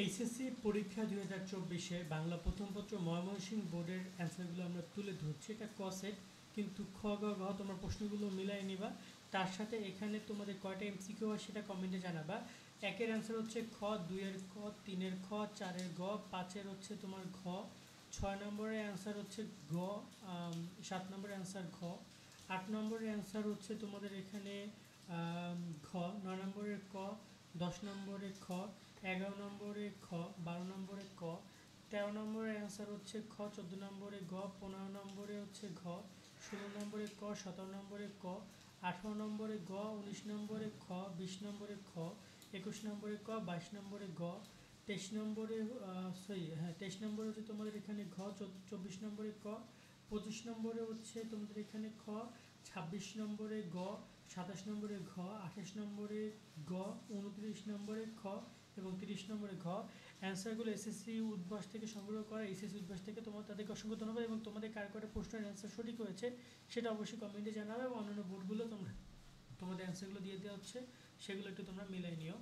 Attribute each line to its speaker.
Speaker 1: HSC পরীক্ষা 2024 বাংলা প্রথম পত্র ময়মনসিংহ বোর্ডের অ্যান্সারগুলো আমরা তুলে ধরছি। এটা ক সেট, কিন্তু খ গ ঘ তোমরা প্রশ্নগুলো মিলাই নিবা। তার সাথে এখানে তোমাদের কয়টা এমসিকিউ হয় সেটা কমেন্টে জানাবা। একের অ্যান্সার হচ্ছে খ, দুইয়ের খ, তিনের খ, চারের গ, পাঁচের হচ্ছে তোমার ঘ, 6 নম্বরের অ্যান্সার হচ্ছে গ, 7 নম্বরের অ্যান্সার ঘ, 8 নম্বরের অ্যান্সার হচ্ছে তোমাদের এখানে ঘ, 9 নম্বরের ক, 10 নম্বরে খ, 11 নম্বরে খ, 12 নম্বরে ক, 13 নম্বরের অ্যান্সার হচ্ছে খ, 14 নম্বরে গ, 15 নম্বরে হচ্ছে ঘ, 16 নম্বরে ক, 17 নম্বরে ক, 18 নম্বরে গ, 19 নম্বরে খ, 20 নম্বরে খ, 21 নম্বরে ক, 22 নম্বরে গ, 23 নম্বরে 23 নম্বরে হচ্ছে তোমাদের এখানে ঘ, 24 নম্বরে ক, 25 নম্বরে হচ্ছে তোমাদের এখানে খ, 26 নম্বরে গ, 27 নম্বরে ঘ, 28 নম্বরে গ, 29 নম্বরে খ এবং 30 নম্বরে ঘ। অ্যান্সারগুলো এসএসসি উদ্ভাস থেকে সংগ্রহ করা। এসএসসি উদ্ভাস থেকে তাদেরকে অসংখ্য ধন্যবাদ, এবং তোমাদের কার কটা প্রশ্নের অ্যান্সার সঠিক হয়েছে সেটা অবশ্যই কমেন্টে জানাবে, এবং অন্যান্য বোর্ডগুলো তোমাদের অ্যান্সারগুলো দিয়ে দেওয়া হচ্ছে, সেগুলো একটু তোমরা মিলাই নিও।